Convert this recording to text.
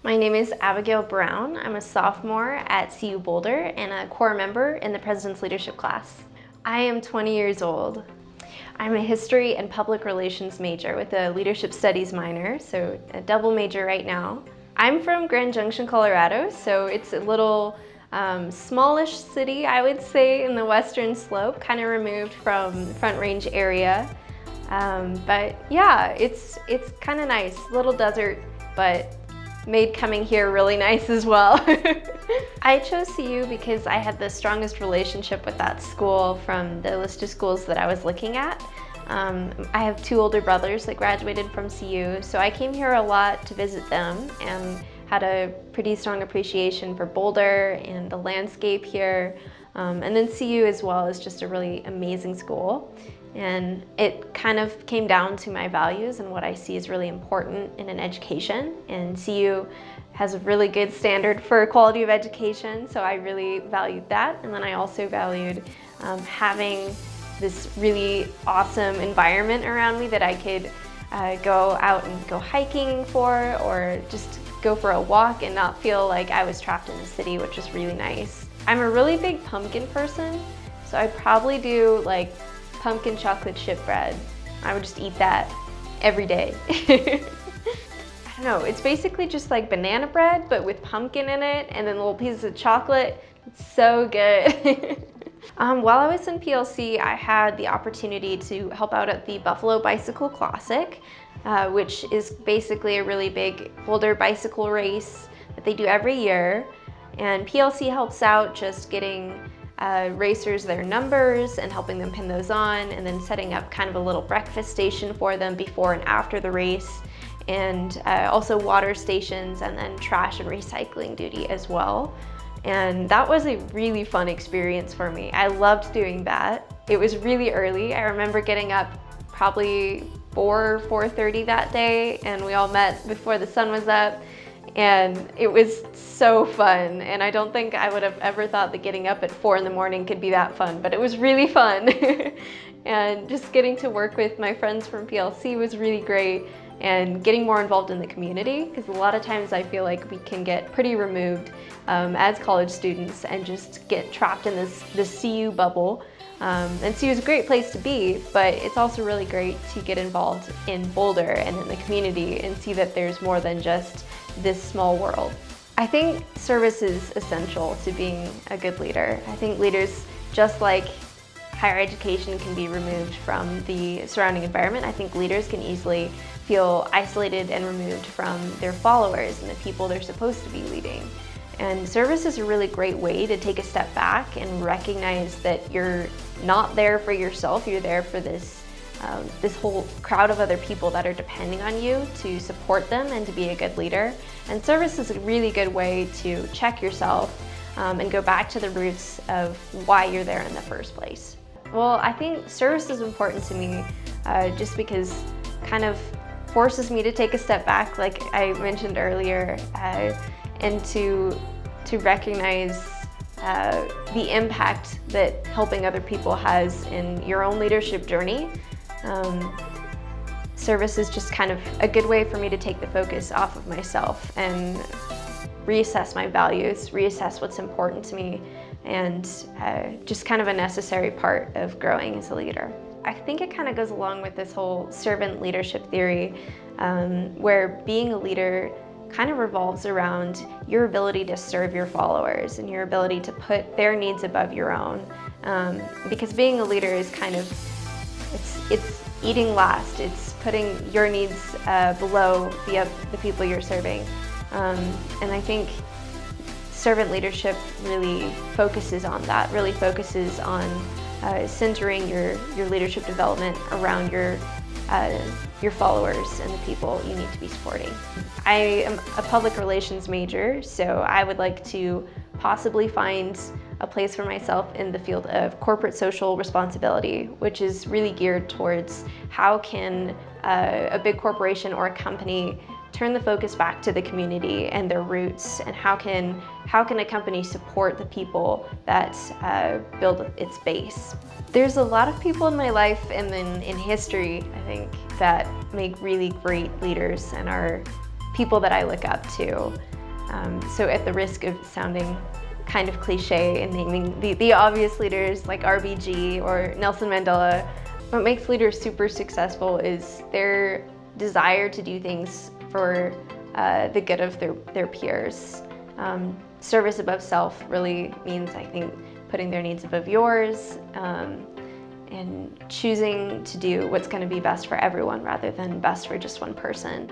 My name is Abigail Brown. I'm a sophomore at CU Boulder and a core member in the President's Leadership class. I am 20 years old. I'm a history and public relations major with a leadership studies minor, so a double major right now. I'm from Grand Junction, Colorado, so it's a little smallish city, I would say, in the western slope, kind of removed from the Front Range area. But yeah, it's kind of nice, little desert, but made coming here really nice as well. I chose CU because I had the strongest relationship with that school from the list of schools that I was looking at. I have two older brothers that graduated from CU, so I came here a lot to visit them and had a pretty strong appreciation for Boulder and the landscape here. And then CU as well is just a really amazing school. And it kind of came down to my values and what I see is really important in an education. And CU has a really good standard for quality of education, so I really valued that. And then I also valued having this really awesome environment around me that I could go out and go hiking for, or just go for a walk and not feel like I was trapped in the city, which was really nice. I'm a really big pumpkin person, so I'd probably do like pumpkin chocolate chip bread. I would just eat that every day. I don't know, it's basically just like banana bread, but with pumpkin in it and then little pieces of chocolate. It's so good. While I was in PLC, I had the opportunity to help out at the Buffalo Bicycle Classic, which is basically a really big Boulder bicycle race that they do every year. And PLC helps out just getting racers their numbers and helping them pin those on, and then setting up kind of a little breakfast station for them before and after the race, and also water stations, and then trash and recycling duty as well. And that was a really fun experience for me. I loved doing that. It was really early. I remember getting up probably 4:30 that day, and we all met before the sun was up. And it was so fun, and I don't think I would have ever thought that getting up at 4 in the morning could be that fun, but it was really fun. And just getting to work with my friends from PLC was really great, and getting more involved in the community, because a lot of times I feel like we can get pretty removed as college students and just get trapped in this CU bubble. And CU is a great place to be, but it's also really great to get involved in Boulder and in the community and see that there's more than just this small world. I think service is essential to being a good leader. I think leaders, just like higher education can be removed from the surrounding environment, I think leaders can easily feel isolated and removed from their followers and the people they're supposed to be leading. And service is a really great way to take a step back and recognize that you're not there for yourself, you're there for this whole crowd of other people that are depending on you to support them and to be a good leader. And service is a really good way to check yourself and go back to the roots of why you're there in the first place. Well, I think service is important to me just because it kind of forces me to take a step back, like I mentioned earlier, and to recognize the impact that helping other people has in your own leadership journey. Service is just kind of a good way for me to take the focus off of myself and reassess my values, reassess what's important to me, and just kind of a necessary part of growing as a leader. I think it kind of goes along with this whole servant leadership theory, where being a leader kind of revolves around your ability to serve your followers and your ability to put their needs above your own. Because being a leader is kind of, it's eating last. It's putting your needs below the people you're serving. And I think servant leadership really focuses on that, really focuses on centering your leadership development around your followers and the people you need to be supporting. I am a public relations major, so I would like to possibly find a place for myself in the field of corporate social responsibility, which is really geared towards how can a big corporation or a company turn the focus back to the community and their roots, and how can a company support the people that build its base. There's a lot of people in my life and then in history, I think, that make really great leaders and are people that I look up to. So at the risk of sounding kind of cliche and naming the obvious leaders like RBG or Nelson Mandela, what makes leaders super successful is their desire to do things for the good of their peers. Service above self really means, I think, putting their needs above yours, and choosing to do what's going to be best for everyone rather than best for just one person.